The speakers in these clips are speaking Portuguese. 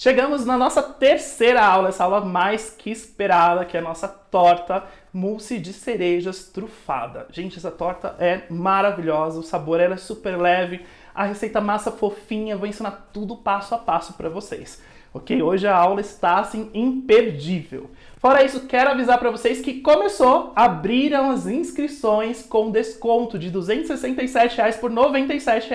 Chegamos na nossa terceira aula, essa aula mais que esperada, que é a nossa torta mousse de cerejas trufada. Gente, essa torta é maravilhosa, o sabor ela é super leve, a receita massa fofinha, vou ensinar tudo passo a passo para vocês. Ok? Hoje a aula está assim imperdível. Fora isso, quero avisar para vocês que abriram as inscrições com desconto de R$ 267 por R$ 97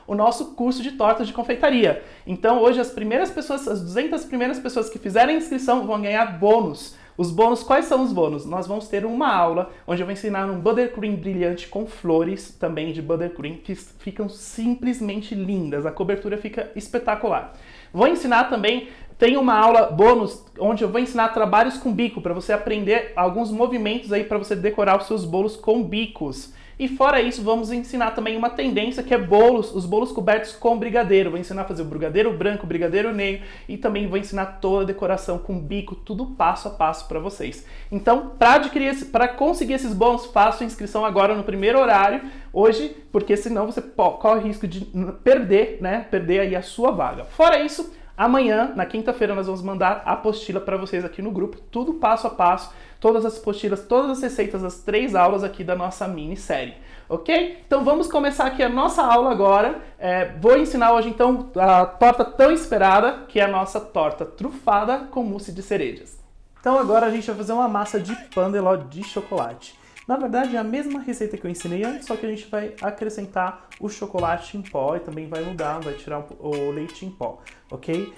o nosso curso de tortas de confeitaria. Então hoje as 200 primeiras pessoas que fizerem a inscrição vão ganhar bônus. Os bônus, quais são os bônus? Nós vamos ter uma aula onde eu vou ensinar um buttercream brilhante com flores também de buttercream que ficam simplesmente lindas, a cobertura fica espetacular. Vou ensinar também, tem uma aula bônus onde eu vou ensinar trabalhos com bico para você aprender alguns movimentos aí para você decorar os seus bolos com bicos. E fora isso, vamos ensinar também uma tendência que é os bolos cobertos com brigadeiro. Vou ensinar a fazer o brigadeiro branco, o brigadeiro negro e também vou ensinar toda a decoração com bico, tudo passo a passo para vocês. Então, para conseguir esses bônus, faça a inscrição agora no primeiro horário, hoje, porque senão você corre o risco de perder aí a sua vaga. Fora isso, amanhã, na quinta-feira, nós vamos mandar a apostila para vocês aqui no grupo, tudo passo a passo, todas as apostilas, todas as receitas, as 3 aulas aqui da nossa minissérie, ok? Então vamos começar aqui a nossa aula agora. Vou ensinar hoje então a torta tão esperada, que é a nossa torta trufada com mousse de cerejas. Então agora a gente vai fazer uma massa de pandeló de chocolate. Na verdade é a mesma receita que eu ensinei antes, só que a gente vai acrescentar o chocolate em pó e também vai mudar, vai tirar o leite em pó, ok?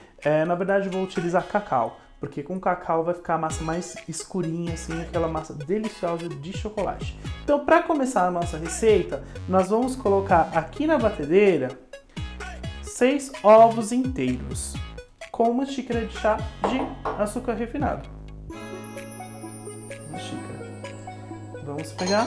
Na verdade eu vou utilizar cacau, porque com cacau vai ficar a massa mais escurinha, assim, aquela massa deliciosa de chocolate. Então para começar a nossa receita, nós vamos colocar aqui na batedeira 6 ovos inteiros, com uma xícara de chá de açúcar refinado. Uma xícara. Vamos pegar,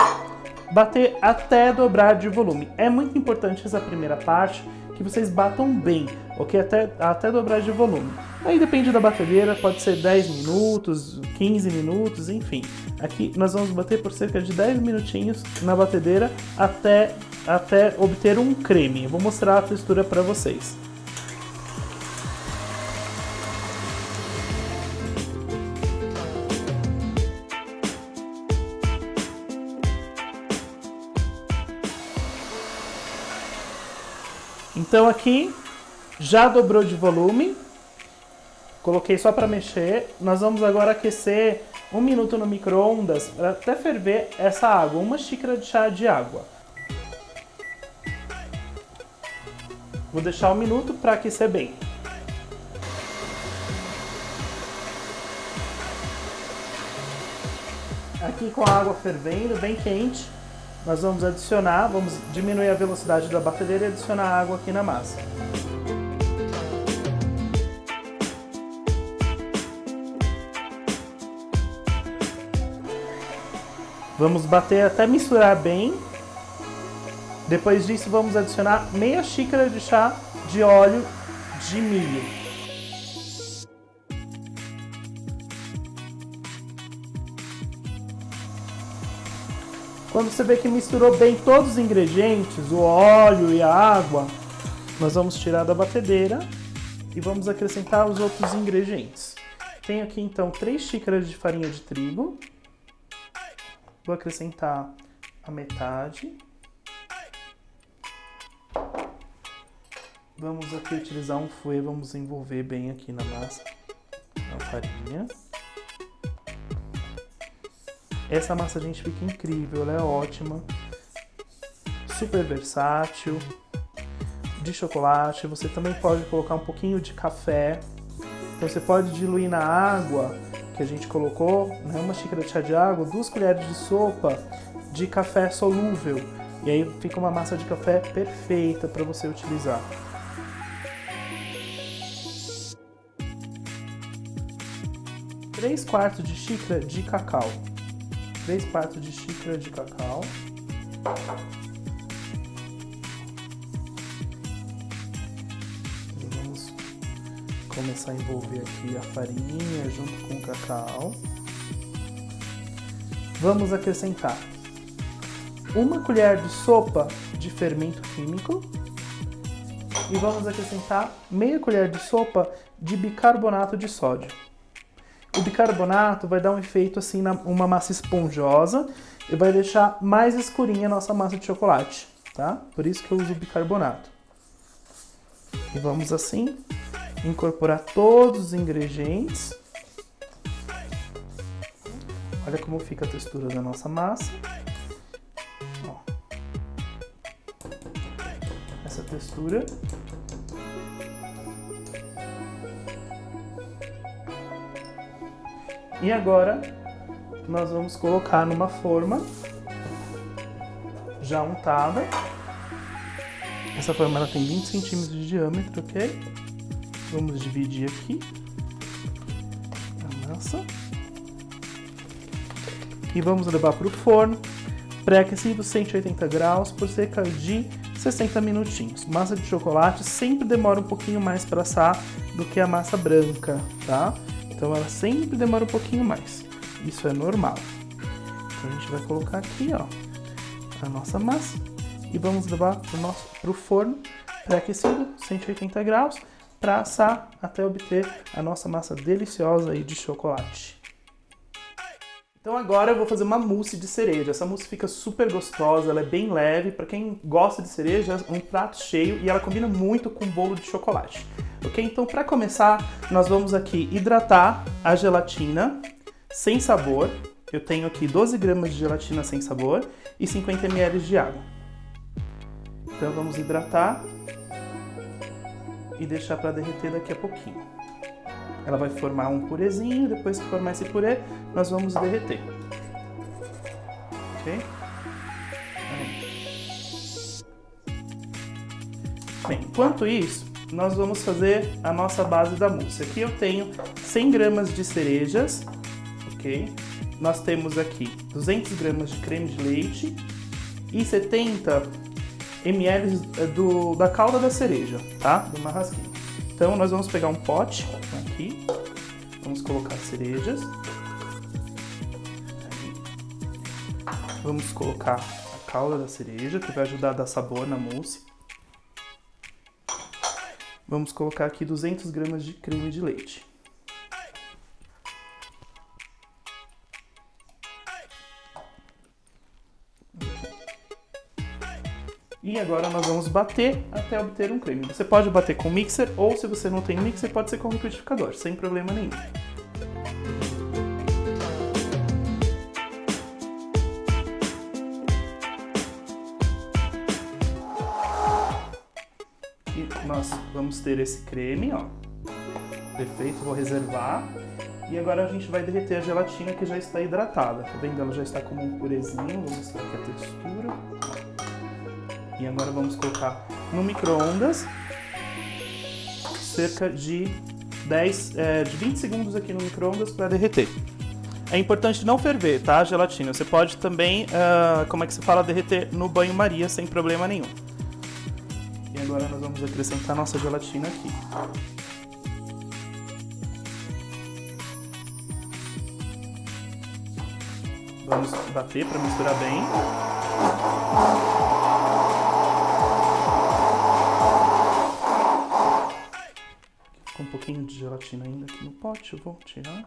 bater até dobrar de volume. É muito importante essa primeira parte, que vocês batam bem, ok? Até dobrar de volume. Aí depende da batedeira, pode ser 10 minutos, 15 minutos, enfim. Aqui nós vamos bater por cerca de 10 minutinhos na batedeira até obter um creme. Eu vou mostrar a textura para vocês. Então aqui já dobrou de volume, coloquei só para mexer. Nós vamos agora aquecer 1 minuto no micro-ondas até ferver essa água, 1 xícara de chá de água. Vou deixar 1 minuto para aquecer bem. Aqui com a água fervendo, bem quente, nós vamos vamos diminuir a velocidade da batedeira e adicionar água aqui na massa. Vamos bater até misturar bem. Depois disso vamos adicionar meia xícara de chá de óleo de milho. Quando você vê que misturou bem todos os ingredientes, o óleo e a água, nós vamos tirar da batedeira e vamos acrescentar os outros ingredientes. Tenho aqui então 3 xícaras de farinha de trigo. Vou acrescentar a metade. Vamos aqui utilizar um fouet, vamos envolver bem aqui na massa a farinha. Essa massa, gente, fica incrível, ela é ótima, super versátil, de chocolate. Você também pode colocar um pouquinho de café, então você pode diluir na água que a gente colocou, né, 1 xícara de chá de água, 2 colheres de sopa de café solúvel, e aí fica uma massa de café perfeita para você utilizar. Três quartos de xícara de cacau. 3 quartos de xícara de cacau. E vamos começar a envolver aqui a farinha junto com o cacau. Vamos acrescentar 1 colher de sopa de fermento químico e vamos acrescentar meia colher de sopa de bicarbonato de sódio. O bicarbonato vai dar um efeito assim, uma massa esponjosa e vai deixar mais escurinha a nossa massa de chocolate, tá? Por isso que eu uso o bicarbonato. E vamos assim incorporar todos os ingredientes. Olha como fica a textura da nossa massa. Ó. Essa textura. E agora nós vamos colocar numa forma já untada. Essa forma ela tem 20 centímetros de diâmetro, ok? Vamos dividir aqui a massa. E vamos levar para o forno, pré-aquecido 180 graus por cerca de 60 minutinhos. Massa de chocolate sempre demora um pouquinho mais para assar do que a massa branca, tá? Então ela sempre demora um pouquinho mais. Isso é normal. Então a gente vai colocar aqui, ó, a nossa massa e vamos levar para o forno pré-aquecido 180 graus para assar até obter a nossa massa deliciosa aí de chocolate. Então agora eu vou fazer uma mousse de cereja. Essa mousse fica super gostosa, ela é bem leve. Para quem gosta de cereja, é um prato cheio e ela combina muito com bolo de chocolate. Ok? Então para começar, nós vamos aqui hidratar a gelatina sem sabor. Eu tenho aqui 12 gramas de gelatina sem sabor e 50 ml de água. Então vamos hidratar e deixar para derreter daqui a pouquinho. Ela vai formar um purezinho, depois que formar esse purê, nós vamos derreter. Ok? Bem, enquanto isso, nós vamos fazer a nossa base da mousse. Aqui eu tenho 100 gramas de cerejas, ok? Nós temos aqui 200 gramas de creme de leite e 70 ml da calda da cereja, tá? Do marrasquinho. Então nós vamos pegar um pote aqui, vamos colocar cerejas, vamos colocar a calda da cereja que vai ajudar a dar sabor na mousse. Vamos colocar aqui 200 gramas de creme de leite. E agora nós vamos bater até obter um creme. Você pode bater com mixer ou, se você não tem mixer, pode ser com liquidificador, sem problema nenhum. E nós vamos ter esse creme, ó. Perfeito, vou reservar. E agora a gente vai derreter a gelatina que já está hidratada. Tá vendo? Ela já está como um purezinho. Vou mostrar aqui a textura. E agora vamos colocar no micro-ondas, cerca de 20 segundos aqui no micro-ondas para derreter. É importante não ferver, tá, a gelatina? Você pode também, como é que se fala, derreter no banho-maria sem problema nenhum. E agora nós vamos acrescentar nossa gelatina aqui. Vamos bater para misturar bem. Um pouquinho de gelatina ainda aqui no pote, eu vou tirar.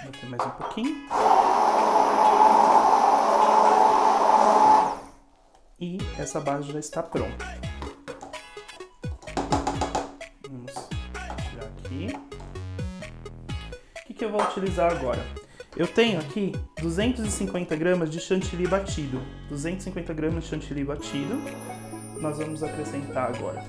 Bater mais um pouquinho. E essa base já está pronta. Vamos tirar aqui. O que eu vou utilizar agora? Eu tenho aqui 250 gramas de chantilly batido. 250 gramas de chantilly batido. Nós vamos acrescentar agora.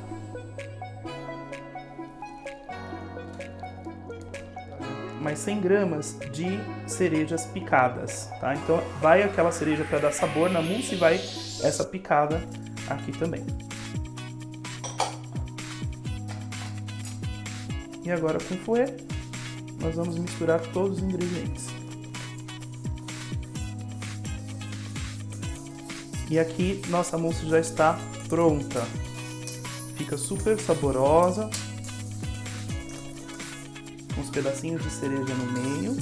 Mais 100 gramas de cerejas picadas, tá? Então vai aquela cereja para dar sabor na mousse e vai essa picada aqui também. E agora com fouet, nós vamos misturar todos os ingredientes. E aqui nossa mousse já está pronta. Fica super saborosa, com uns pedacinhos de cereja no meio.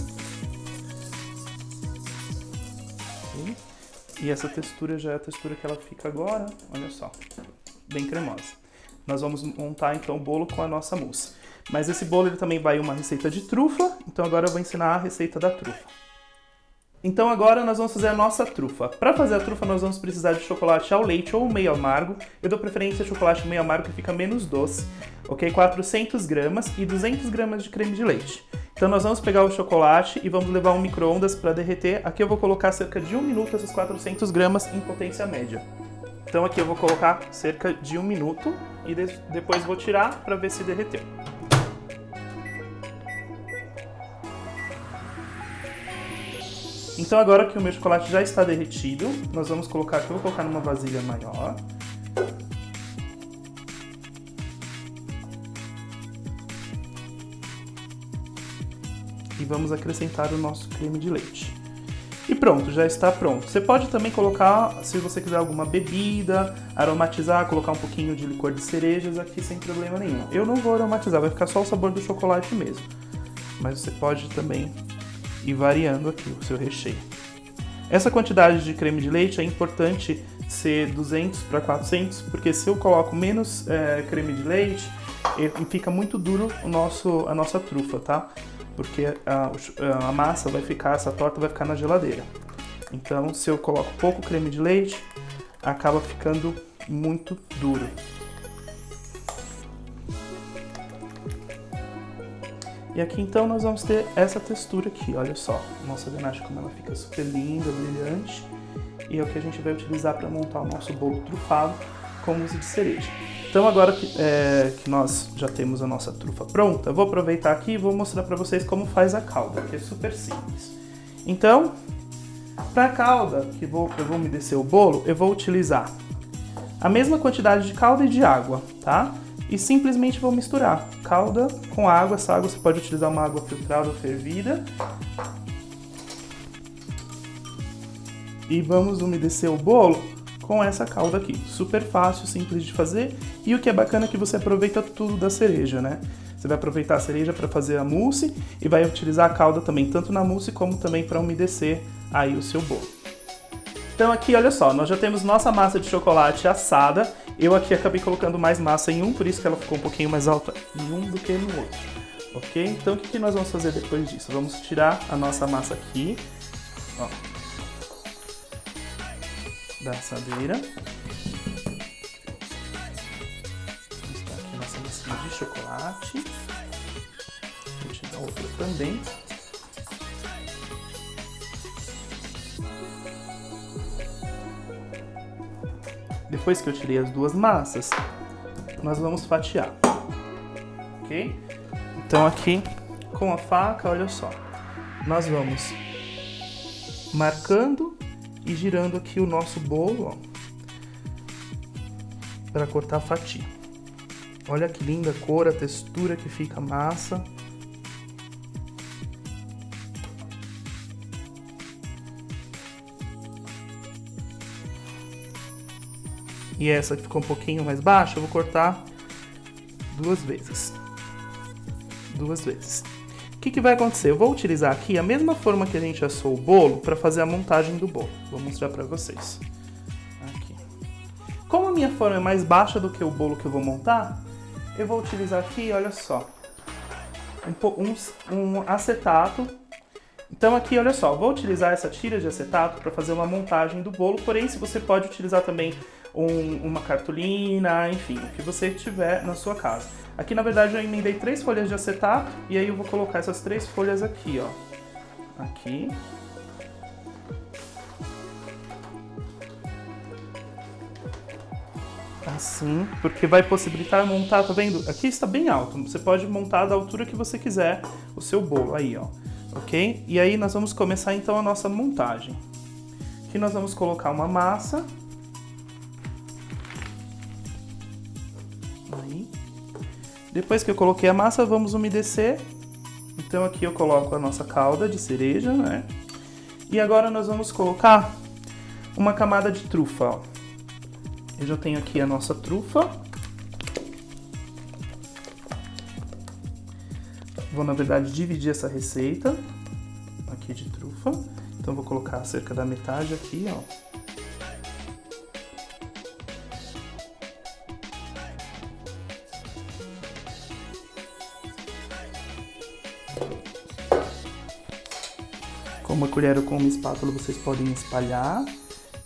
E essa textura já é a textura que ela fica agora, olha só, bem cremosa. Nós vamos montar então o bolo com a nossa mousse. Mas esse bolo ele também vai uma receita de trufa, então agora eu vou ensinar a receita da trufa. Então agora nós vamos fazer a nossa trufa. Para fazer a trufa nós vamos precisar de chocolate ao leite ou meio amargo. Eu dou preferência a chocolate meio amargo que fica menos doce, ok? 400 gramas e 200 gramas de creme de leite. Então nós vamos pegar o chocolate e vamos levar ao micro-ondas para derreter. Aqui eu vou colocar cerca de 1 minuto essas 400 gramas em potência média. Então aqui eu vou colocar cerca de 1 minuto e depois vou tirar para ver se derreteu. Então agora que o meu chocolate já está derretido, nós vamos colocar aqui, eu vou colocar numa vasilha maior. E vamos acrescentar o nosso creme de leite. E pronto, já está pronto. Você pode também colocar, se você quiser alguma bebida, aromatizar, colocar um pouquinho de licor de cerejas aqui sem problema nenhum. Eu não vou aromatizar, vai ficar só o sabor do chocolate mesmo. Mas você pode também ir variando aqui o seu recheio. Essa quantidade de creme de leite é importante ser 200 para 400, porque se eu coloco menos creme de leite, fica muito duro a nossa trufa, tá? Porque a massa vai ficar, essa torta vai ficar na geladeira. Então, se eu coloco pouco creme de leite, acaba ficando muito duro. E aqui então nós vamos ter essa textura aqui, olha só. Nossa ganache como ela fica super linda, brilhante. E é o que a gente vai utilizar para montar o nosso bolo trufado com mousse de cereja. Então agora que nós já temos a nossa trufa pronta, eu vou aproveitar aqui e vou mostrar para vocês como faz a calda, que é super simples. Então, para a calda, que eu vou umedecer o bolo, eu vou utilizar a mesma quantidade de calda e de água, tá? E simplesmente vou misturar calda com água. Essa água você pode utilizar uma água filtrada ou fervida. E vamos umedecer o bolo com essa calda aqui. Super fácil, simples de fazer. E o que é bacana é que você aproveita tudo da cereja, né? Você vai aproveitar a cereja para fazer a mousse e vai utilizar a calda também, tanto na mousse como também para umedecer aí o seu bolo. Então aqui, olha só, nós já temos nossa massa de chocolate assada. Eu aqui acabei colocando mais massa em um, por isso que ela ficou um pouquinho mais alta em um do que no outro, ok? Então o que nós vamos fazer depois disso? Vamos tirar a nossa massa aqui, ó, da assadeira. Está aqui a nossa massinha de chocolate. Vou tirar outra também. Depois que eu tirei as duas massas, nós vamos fatiar, ok? Então aqui, com a faca, olha só, nós vamos marcando e girando aqui o nosso bolo, ó, para cortar a fatia. Olha que linda a cor, a textura que fica a massa. E essa que ficou um pouquinho mais baixa, eu vou cortar duas vezes. O que vai acontecer? Eu vou utilizar aqui a mesma forma que a gente assou o bolo para fazer a montagem do bolo. Vou mostrar para vocês. Aqui. Como a minha forma é mais baixa do que o bolo que eu vou montar, eu vou utilizar aqui, olha só, um acetato. Então aqui, olha só, vou utilizar essa tira de acetato para fazer uma montagem do bolo, porém se você pode utilizar também uma cartolina, enfim, o que você tiver na sua casa. Aqui na verdade eu emendei 3 folhas de acetato e aí eu vou colocar essas 3 folhas aqui, ó. Aqui. Assim, porque vai possibilitar montar, tá vendo? Aqui está bem alto, você pode montar da altura que você quiser o seu bolo, aí ó, ok? E aí nós vamos começar então a nossa montagem. Aqui nós vamos colocar uma massa. Aí. Depois que eu coloquei a massa, vamos umedecer. Então aqui eu coloco a nossa calda de cereja, né? E agora nós vamos colocar uma camada de trufa, ó. Eu já tenho aqui a nossa trufa. Vou, na verdade, dividir essa receita aqui de trufa. Então vou colocar cerca da metade aqui, ó. Com uma colher ou com uma espátula vocês podem espalhar.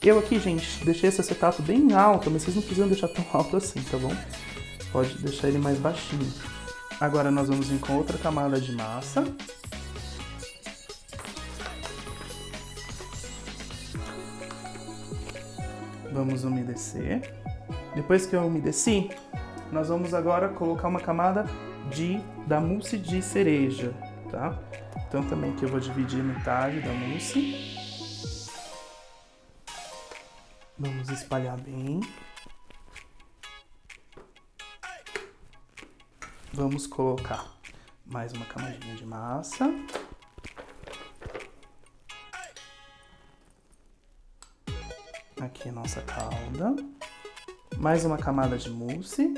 Eu aqui, gente, deixei esse acetato bem alto, mas vocês não precisam deixar tão alto assim, tá bom? Pode deixar ele mais baixinho. Agora nós vamos vir com outra camada de massa. Vamos umedecer. Depois que eu umedeci, nós vamos agora colocar uma camada da mousse de cereja, tá? Então também aqui eu vou dividir metade da mousse. Vamos espalhar bem. Vamos colocar mais uma camadinha de massa. Aqui a nossa calda. Mais uma camada de mousse.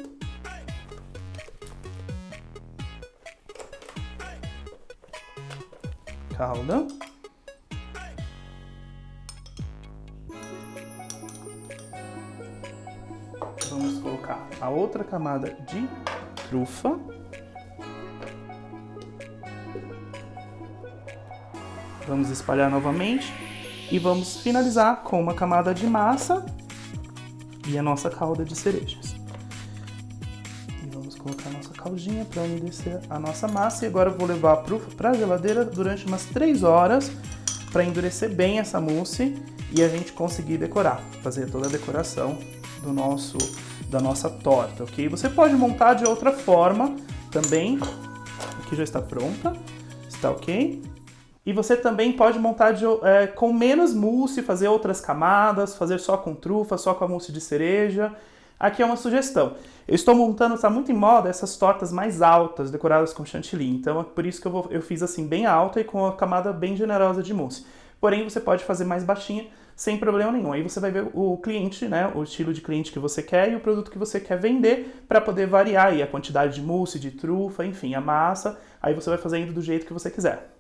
Calda. Vamos colocar a outra camada de trufa. Vamos espalhar novamente e vamos finalizar com uma camada de massa e a nossa calda de cerejas. E vamos colocar a nossa caldinha para umedecer a nossa massa. E agora eu vou levar para a geladeira durante umas 3 horas para endurecer bem essa mousse e a gente conseguir decorar, fazer toda a decoração da nossa torta, ok? Você pode montar de outra forma também. Aqui já está pronta, está ok? E você também pode montar com menos mousse, fazer outras camadas, fazer só com trufa, só com a mousse de cereja. Aqui é uma sugestão. Eu estou montando, está muito em moda, essas tortas mais altas, decoradas com chantilly. Então é por isso que eu fiz assim bem alta e com a camada bem generosa de mousse. Porém, você pode fazer mais baixinha, sem problema nenhum. Aí você vai ver o cliente, né, o estilo de cliente que você quer e o produto que você quer vender para poder variar aí a quantidade de mousse, de trufa, enfim, a massa. Aí você vai fazendo do jeito que você quiser.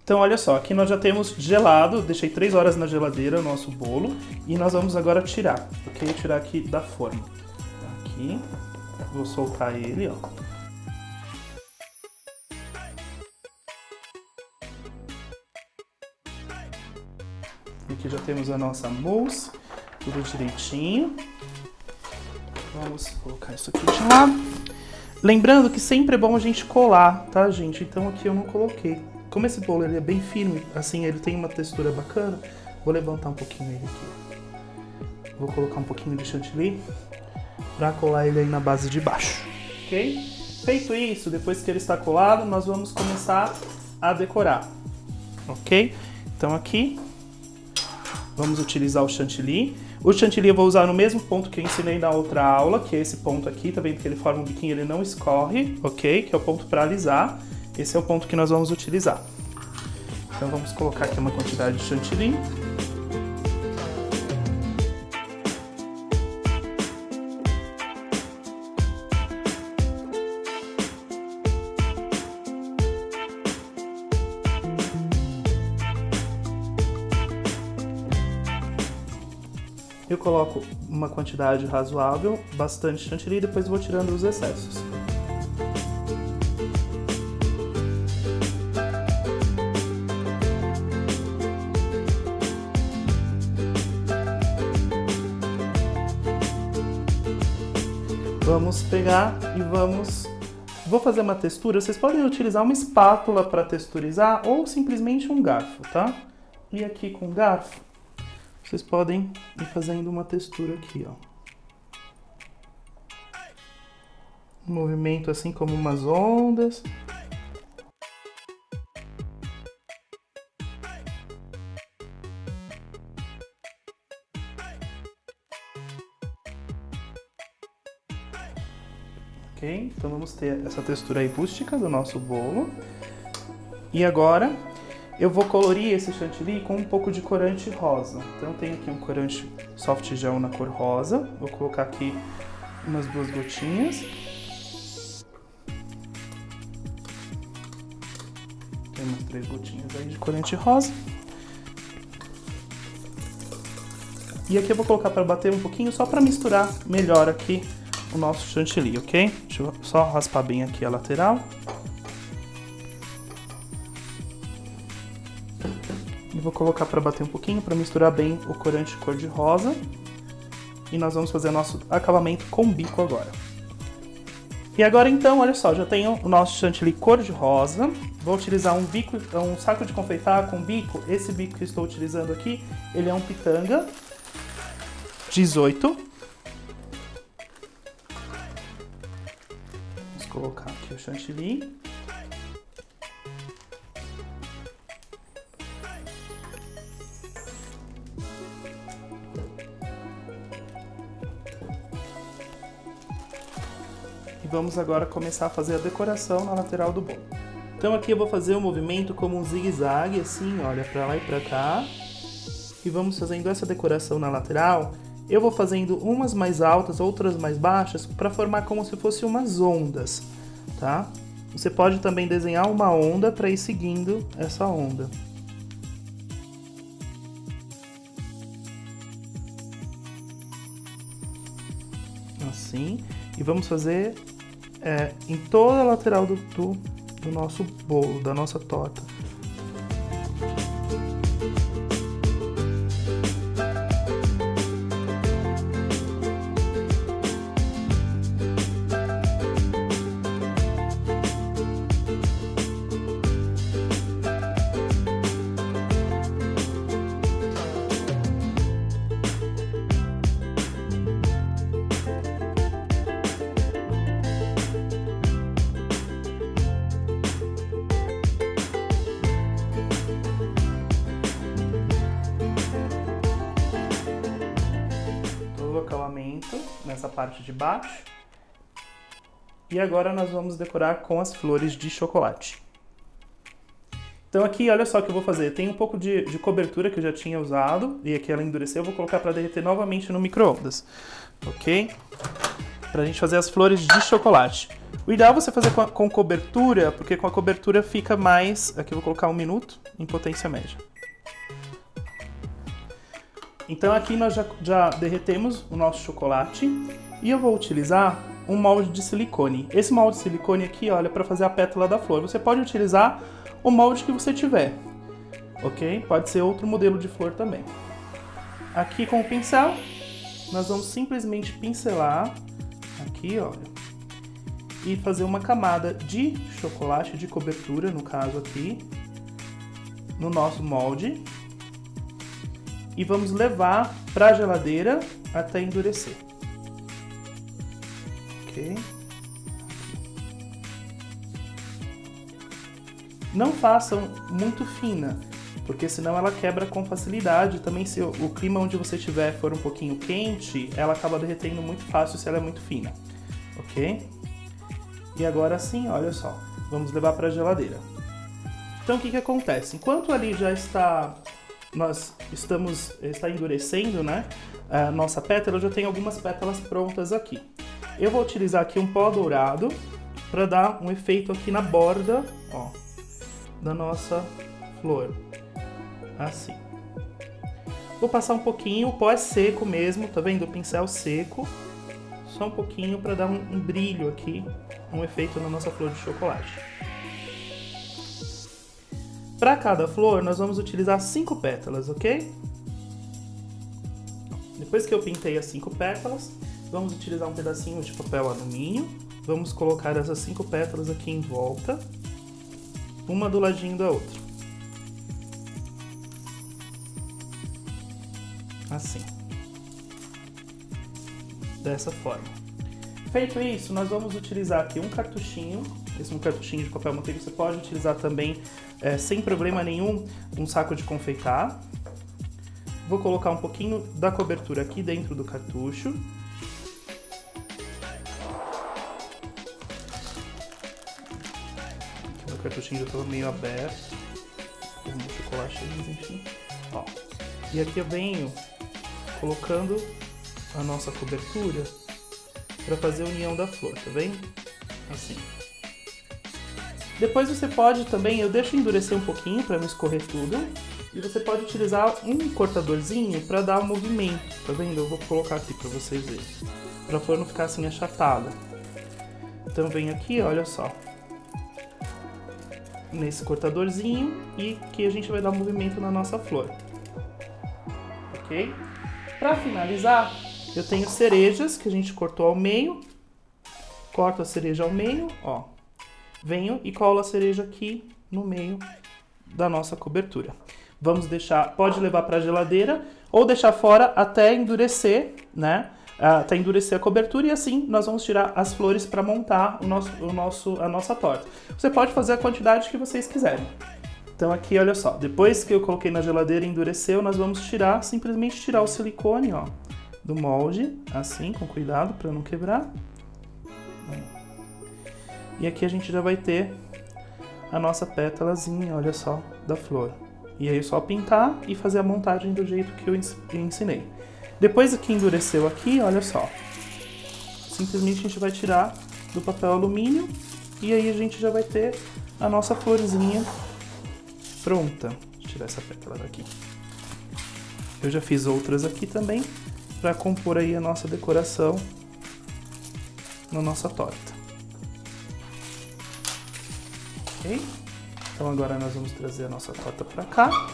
Então, olha só, aqui nós já temos gelado, deixei 3 horas na geladeira o nosso bolo e nós vamos agora tirar, ok? Tirar aqui da forma. Aqui, vou soltar ele, ó. Aqui já temos a nossa mousse, tudo direitinho. Vamos colocar isso aqui de lado. Lembrando que sempre é bom a gente colar, tá, gente? Então aqui eu não coloquei. Como esse bolo ele é bem firme, assim, ele tem uma textura bacana, vou levantar um pouquinho ele aqui. Vou colocar um pouquinho de chantilly para colar ele aí na base de baixo, ok? Feito isso, depois que ele está colado, nós vamos começar a decorar, ok? Então aqui, vamos utilizar o chantilly. O chantilly eu vou usar no mesmo ponto que eu ensinei na outra aula, que é esse ponto aqui, tá vendo que ele forma um biquinho, ele não escorre, ok? Que é o ponto para alisar. Esse é o ponto que nós vamos utilizar. Então vamos colocar aqui uma quantidade de chantilly. Eu coloco uma quantidade razoável, bastante chantilly, e depois vou tirando os excessos. Vamos pegar e vou fazer uma textura. Vocês podem utilizar uma espátula para texturizar ou simplesmente um garfo, tá? E aqui com o garfo, vocês podem ir fazendo uma textura aqui, ó. Um movimento assim como umas ondas. Ok? Então vamos ter essa textura aí rústica do nosso bolo. E agora eu vou colorir esse chantilly com um pouco de corante rosa. Então tem aqui um corante soft gel na cor rosa. Vou colocar aqui umas 2 gotinhas. Tem umas 3 gotinhas aí de corante rosa. E aqui eu vou colocar para bater um pouquinho, só para misturar melhor aqui o nosso chantilly, ok? Deixa eu só raspar bem aqui a lateral. E vou colocar para bater um pouquinho, para misturar bem o corante cor-de-rosa. E nós vamos fazer nosso acabamento com bico agora. E agora então, olha só, já tenho o nosso chantilly cor-de-rosa. Vou utilizar um saco de confeitar com bico. Esse bico que eu estou utilizando aqui, ele é um pitanga 18. Vamos colocar aqui o chantilly. E vamos agora começar a fazer a decoração na lateral do bolo. Então aqui eu vou fazer um movimento como um zigue-zague, assim, olha, pra lá e pra cá. E vamos fazendo essa decoração na lateral. Eu vou fazendo umas mais altas, outras mais baixas, para formar como se fossem umas ondas, tá? Você pode também desenhar uma onda para ir seguindo essa onda. Assim. E vamos fazer em toda a lateral do nosso bolo, da nossa torta. Acabamento nessa parte de baixo. E agora nós vamos decorar com as flores de chocolate. Então aqui, olha só o que eu vou fazer. Tem um pouco de cobertura que eu já tinha usado e aqui ela endureceu. Eu vou colocar para derreter novamente no micro-ondas, ok? Pra gente fazer as flores de chocolate. O ideal é você fazer com cobertura, porque com a cobertura fica mais... Aqui eu vou colocar 1 minuto em potência média. Então aqui nós já derretemos o nosso chocolate e eu vou utilizar um molde de silicone. Esse molde de silicone aqui, olha, para fazer a pétala da flor. Você pode utilizar o molde que você tiver, ok? Pode ser outro modelo de flor também. Aqui com o pincel, nós vamos simplesmente pincelar aqui, olha, e fazer uma camada de chocolate, de cobertura, no caso aqui, no nosso molde. E vamos levar para a geladeira até endurecer. Ok? Não façam muito fina, porque senão ela quebra com facilidade. Também se o clima onde você estiver for um pouquinho quente, ela acaba derretendo muito fácil se ela é muito fina. Ok? E agora sim, olha só, vamos levar para a geladeira. Então o que acontece? Enquanto ali já está... está endurecendo, né, a nossa pétala, eu já tenho algumas pétalas prontas aqui. Eu vou utilizar aqui um pó dourado para dar um efeito aqui na borda, ó, da nossa flor, assim. Vou passar um pouquinho, o pó é seco mesmo, tá vendo? O pincel seco, só um pouquinho para dar um brilho aqui, um efeito na nossa flor de chocolate. Para cada flor, nós vamos utilizar 5 pétalas, ok? Depois que eu pintei as 5 pétalas, vamos utilizar um pedacinho de papel alumínio. Vamos colocar essas 5 pétalas aqui em volta, uma do ladinho da outra. Assim. Dessa forma. Feito isso, nós vamos utilizar aqui um cartuchinho. Esse é um cartuchinho de papel manteiga. Você pode utilizar também, sem problema nenhum, um saco de confeitar. Vou colocar um pouquinho da cobertura aqui dentro do cartucho. Aqui o cartuchinho já estava meio aberto. Tem um chocolate aí, mas enfim. Ó. E aqui eu venho colocando a nossa cobertura para fazer a união da flor, tá vendo? Assim. Depois você pode também, eu deixo endurecer um pouquinho para não escorrer tudo, e você pode utilizar um cortadorzinho para dar um movimento, tá vendo? Eu vou colocar aqui para vocês verem, para a flor não ficar assim achatada. Então vem aqui, olha só. nesse cortadorzinho e que a gente vai dar um movimento na nossa flor. Ok? Para finalizar, eu tenho cerejas que a gente cortou ao meio. Corto a cereja ao meio, ó. Venho e colo a cereja aqui no meio da nossa cobertura. Vamos deixar, pode levar para a geladeira ou deixar fora até endurecer, né? Até endurecer a cobertura e assim nós vamos tirar as flores para montar a nossa torta. Você pode fazer a quantidade que vocês quiserem. Então aqui, olha só, depois que eu coloquei na geladeira e endureceu, nós vamos tirar, simplesmente tirar o silicone, ó, do molde, assim, com cuidado para não quebrar. E aqui a gente já vai ter a nossa pétalazinha, olha só, da flor. E aí é só pintar e fazer a montagem do jeito que eu ensinei. Depois que endureceu aqui, olha só, simplesmente a gente vai tirar do papel alumínio e aí a gente já vai ter a nossa florzinha pronta. Deixa eu tirar essa pétala daqui. Eu já fiz outras aqui também para compor aí a nossa decoração na nossa torta. Ok? Então agora nós vamos trazer a nossa torta para cá.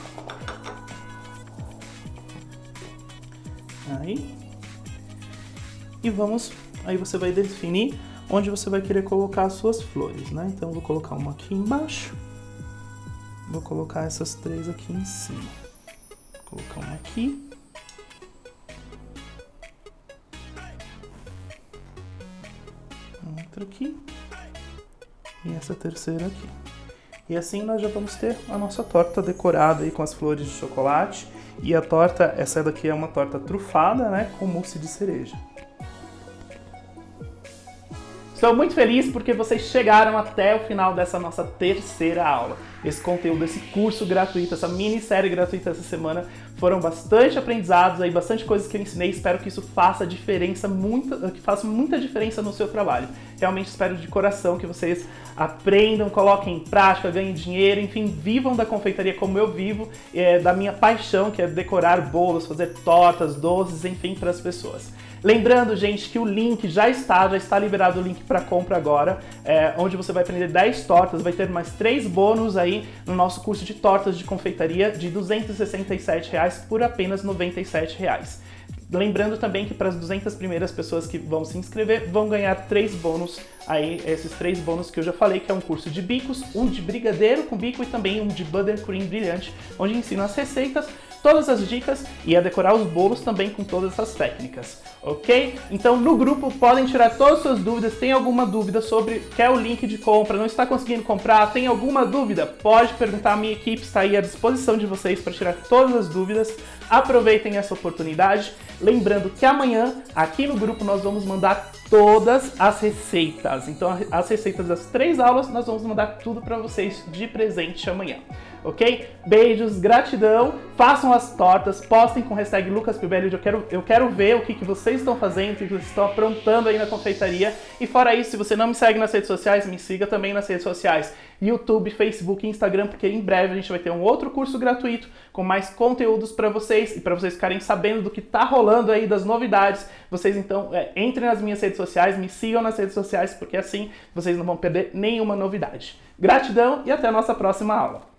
Aí. E vamos, aí você vai definir onde você vai querer colocar as suas flores, né? Então eu vou colocar uma aqui embaixo. Vou colocar essas 3 aqui em cima. Vou colocar uma aqui. Outra aqui. E essa terceira aqui. E assim nós já vamos ter a nossa torta decorada aí com as flores de chocolate. E a torta, essa daqui é uma torta trufada, né, com mousse de cereja. Estou muito feliz porque vocês chegaram até o final dessa nossa terceira aula. Esse conteúdo, esse curso gratuito, essa minissérie gratuita essa semana foram bastante aprendizados, aí, bastante coisas que eu ensinei. Espero que isso faça diferença, que faça muita diferença no seu trabalho. Realmente espero de coração que vocês aprendam, coloquem em prática, ganhem dinheiro, enfim, vivam da confeitaria como eu vivo, da minha paixão, que é decorar bolos, fazer tortas, doces, enfim, para as pessoas. Lembrando, gente, que o link já está liberado o link para compra agora, onde você vai aprender 10 tortas, vai ter mais 3 bônus aí no nosso curso de tortas de confeitaria de R$ 267 por apenas R$ 97. Lembrando também que para as 200 primeiras pessoas que vão se inscrever, vão ganhar 3 bônus aí, esses 3 bônus que eu já falei, que é um curso de bicos, um de brigadeiro com bico e também um de buttercream brilhante, onde ensino as receitas, todas as dicas e a decorar os bolos também com todas essas técnicas, ok? Então no grupo podem tirar todas as suas dúvidas. Tem alguma dúvida sobre, quer o link de compra, não está conseguindo comprar, tem alguma dúvida? Pode perguntar, a minha equipe está aí à disposição de vocês para tirar todas as dúvidas. Aproveitem essa oportunidade. Lembrando que amanhã, aqui no grupo, nós vamos mandar todas as receitas. Então, as receitas das 3 aulas, nós vamos mandar tudo para vocês de presente amanhã. Ok? Beijos, gratidão, façam as tortas, postem com hashtag LucasPibelli, eu quero ver o que vocês estão fazendo, o que vocês estão aprontando aí na confeitaria. E fora isso, se você não me segue nas redes sociais, me siga também nas redes sociais, YouTube, Facebook e Instagram, porque em breve a gente vai ter um outro curso gratuito com mais conteúdos para vocês e para vocês ficarem sabendo do que tá rolando aí, das novidades. Vocês então entrem nas minhas redes sociais, me sigam nas redes sociais, porque assim vocês não vão perder nenhuma novidade. Gratidão e até a nossa próxima aula.